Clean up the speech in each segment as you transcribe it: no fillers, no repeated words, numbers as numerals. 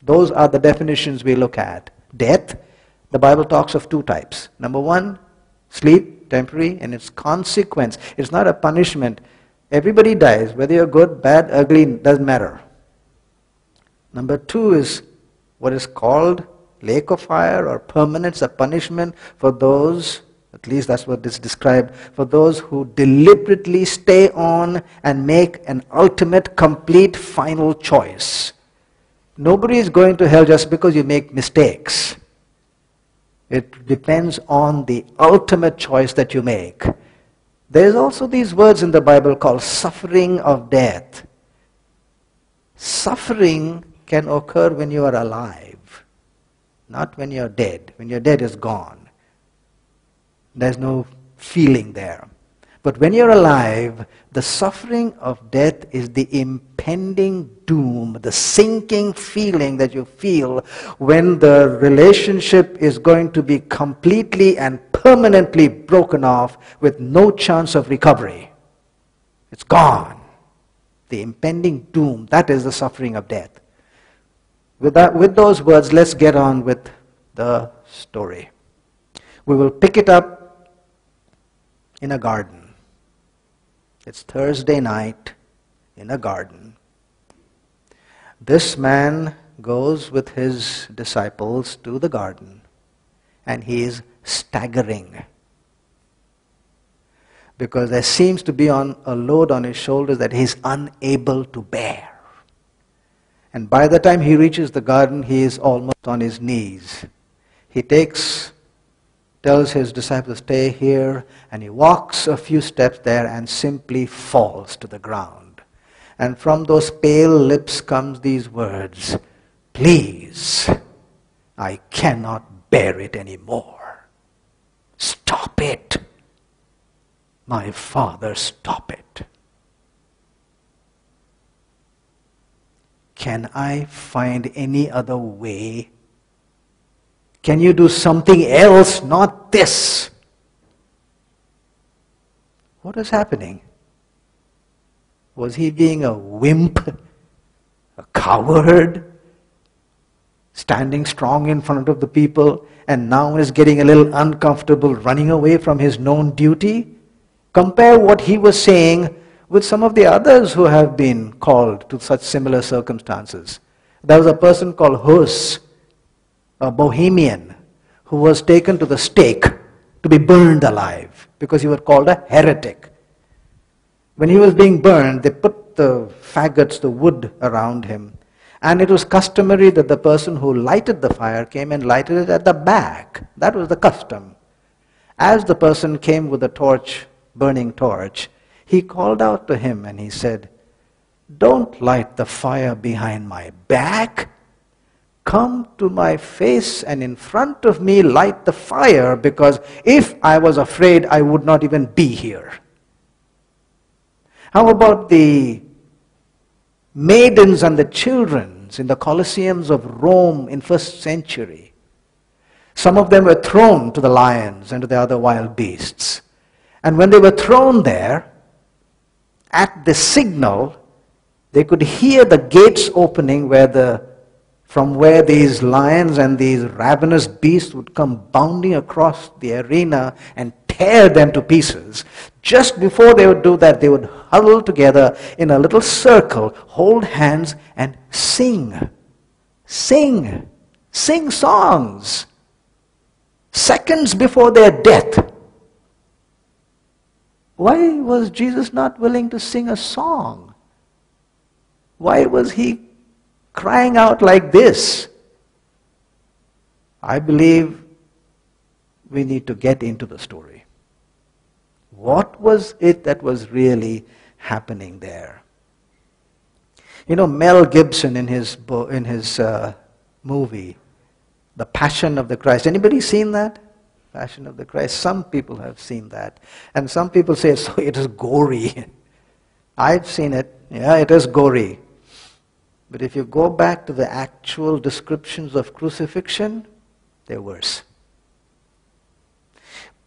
Those are the definitions we look at. Death, the Bible talks of two types. Number one, sleep, temporary, and its consequence. It's not a punishment. Everybody dies, whether you're good, bad, ugly, doesn't matter. Number two is what is called lake of fire or permanence, a punishment for those, at least that's what is described, for those who deliberately stay on and make an ultimate, complete, final choice. Nobody is going to hell just because you make mistakes. It depends on the ultimate choice that you make. There's also these words in the Bible called suffering of death. Suffering can occur when you are alive, not when you're dead. When you're dead, it's gone. There's no feeling there. But when you're alive, the suffering of death is the impending doom, the sinking feeling that you feel when the relationship is going to be completely and permanently broken off with no chance of recovery. It's gone. The impending doom, that is the suffering of death. With those words, let's get on with the story. We will pick it up in a garden. It's Thursday night in a garden. This man goes with his disciples to the garden, and he is staggering because there seems to be a load on his shoulders that he's unable to bear. And by the time he reaches the garden, he is almost on his knees. He tells his disciples, stay here, and he walks a few steps there and simply falls to the ground. And from those pale lips comes these words, please, I cannot bear it anymore. Stop it. My Father, stop it. Can I find any other way? Can you do something else, not this? What is happening? Was he being a wimp, a coward, standing strong in front of the people, and now is getting a little uncomfortable, running away from his known duty? Compare what he was saying with some of the others who have been called to such similar circumstances. There was a person called Hus, a Bohemian, who was taken to the stake to be burned alive because he was called a heretic. When he was being burned, they put the faggots, the wood around him, and it was customary that the person who lighted the fire came and lighted it at the back. That was the custom. As the person came with a torch, burning torch, he called out to him and he said, don't light the fire behind my back. Come to my face and in front of me light the fire, because if I was afraid, I would not even be here. How about the maidens and the children in the Colosseums of Rome in 1st century? Some of them were thrown to the lions and to the other wild beasts. And when they were thrown there, at the signal, they could hear the gates opening from where these lions and these ravenous beasts would come bounding across the arena and tear them to pieces. Just before they would do that, they would huddle together in a little circle, hold hands, and sing. Sing songs. Seconds before their death. Why was Jesus not willing to sing a song? Why was he crying out like this? I believe we need to get into the story. What was it that was really happening there? You know, Mel Gibson in his movie, The Passion of the Christ. Anybody seen that? Passion of the Christ. Some people have seen that. And some people say it is gory. I've seen it. Yeah, it is gory. But if you go back to the actual descriptions of crucifixion, they're worse.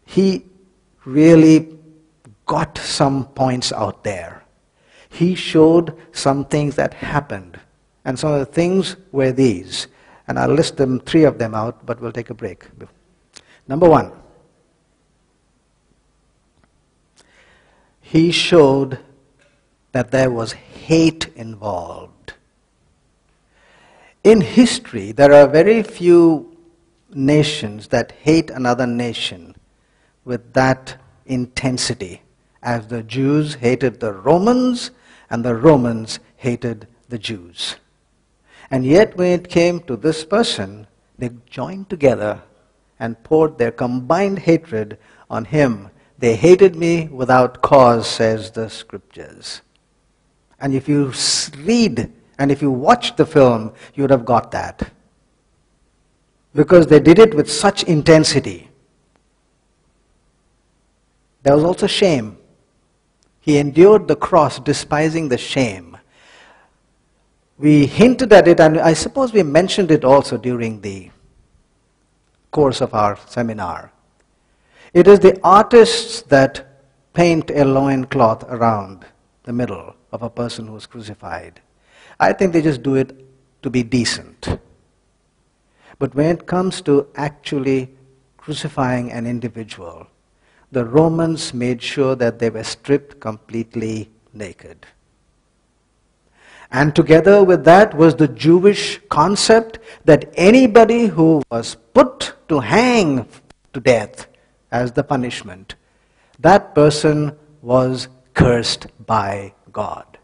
He really got some points out there. He showed some things that happened. And some of the things were these. And I'll list them, 3 of them out, but we'll take a break. Number 1. He showed that there was hate involved. In history, there are very few nations that hate another nation with that intensity, as the Jews hated the Romans and the Romans hated the Jews. And yet when it came to this person, they joined together and poured their combined hatred on him. They hated me without cause, says the scriptures. And if you read and if you watch the film, you would have got that. Because they did it with such intensity. There was also shame. He endured the cross, despising the shame. We hinted at it, and I suppose we mentioned it also during the course of our seminar. It is the artists that paint a loincloth around the middle of a person who is crucified. I think they just do it to be decent. But when it comes to actually crucifying an individual, the Romans made sure that they were stripped completely naked. And together with that was the Jewish concept that anybody who was put to hang to death as the punishment, that person was cursed by God.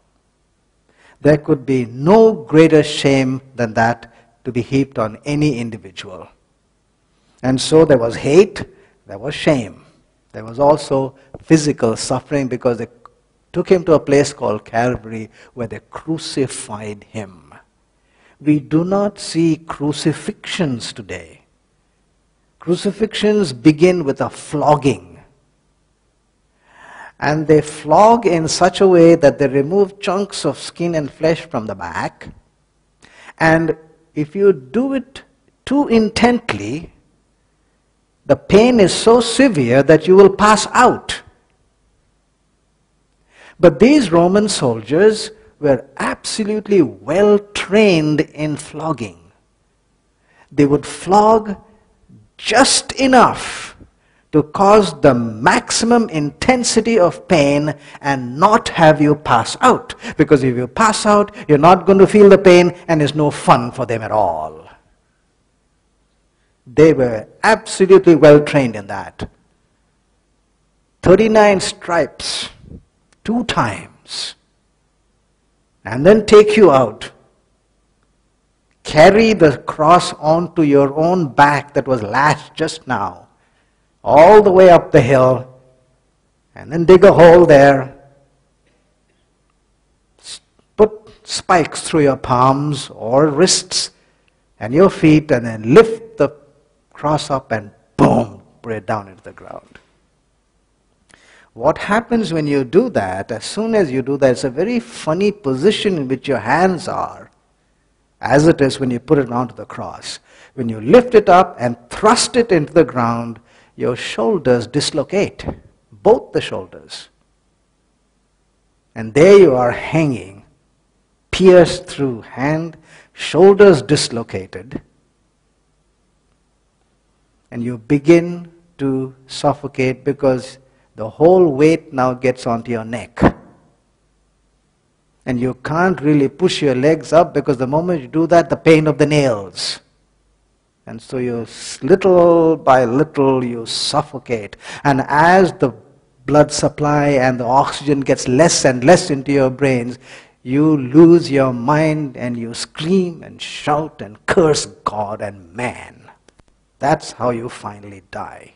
There could be no greater shame than that to be heaped on any individual. And so there was hate, there was shame. There was also physical suffering because they took him to a place called Calvary where they crucified him. We do not see crucifixions today. Crucifixions begin with a flogging. And they flog in such a way that they remove chunks of skin and flesh from the back. And if you do it too intently, the pain is so severe that you will pass out. But these Roman soldiers were absolutely well trained in flogging. They would flog just enough to cause the maximum intensity of pain and not have you pass out. Because if you pass out, you're not going to feel the pain and it's no fun for them at all. They were absolutely well trained in that. 39 stripes, 2 times, and then take you out. Carry the cross onto your own back that was lashed just now, all the way up the hill, and then dig a hole there, put spikes through your palms or wrists and your feet, and then lift the cross up and boom, put it down into the ground. What happens when you do that, as soon as you do that, it's a very funny position in which your hands are, as it is when you put it onto the cross. When you lift it up and thrust it into the ground, your shoulders dislocate, both the shoulders. And there you are hanging, pierced through hand, shoulders dislocated, and you begin to suffocate because the whole weight now gets onto your neck. And you can't really push your legs up because the moment you do that, the pain of the nails. And so you, little by little, you suffocate. And as the blood supply and the oxygen gets less and less into your brains, you lose your mind and you scream and shout and curse God and man. That's how you finally die.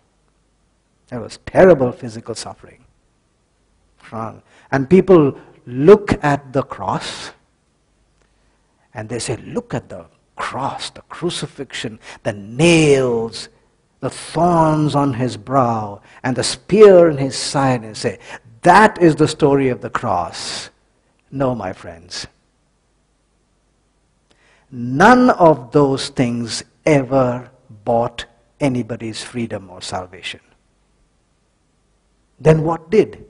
That was terrible physical suffering. And people look at the cross and they say, look at the cross, the crucifixion, the nails, the thorns on his brow, and the spear in his side, and say, that is the story of the cross. No, my friends. None of those things ever bought anybody's freedom or salvation. Then what did?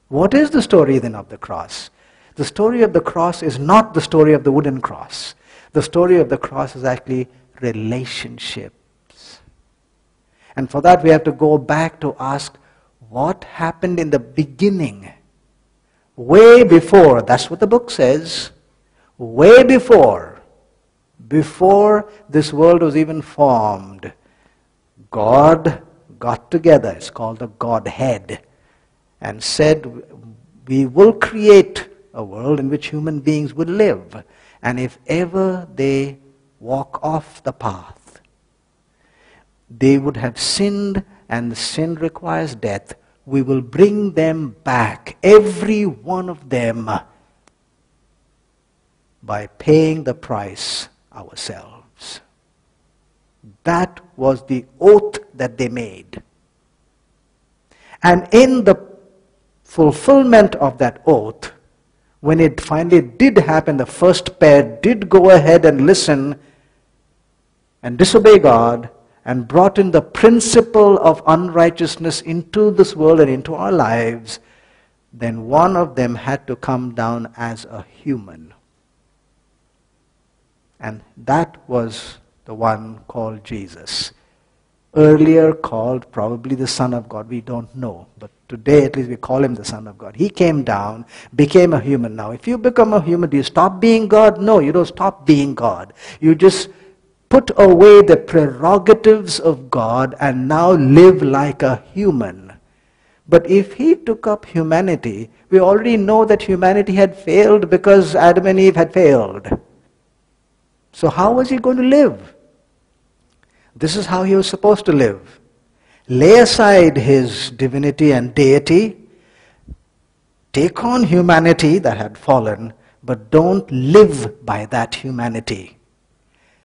What is the story then of the cross? The story of the cross is not the story of the wooden cross. The story of the cross is actually relationships. And for that we have to go back to ask what happened in the beginning. Way before, that's what the book says, way before this world was even formed, God got together, it's called the Godhead, and said, we will create a world in which human beings will live. And if ever they walk off the path, they would have sinned, and the sin requires death. We will bring them back, every one of them, by paying the price ourselves. That was the oath that they made. And in the fulfillment of that oath, when it finally did happen, the first pair did go ahead and listen and disobey God and brought in the principle of unrighteousness into this world and into our lives, then one of them had to come down as a human. And that was the one called Jesus. Earlier called probably the Son of God, we don't know. But today at least we call him the Son of God. He came down, became a human. Now if you become a human, do you stop being God? No, you don't stop being God. You just put away the prerogatives of God and now live like a human. But if he took up humanity, we already know that humanity had failed because Adam and Eve had failed. So how was he going to live? This is how he was supposed to live. Lay aside his divinity and deity, take on humanity that had fallen, but don't live by that humanity.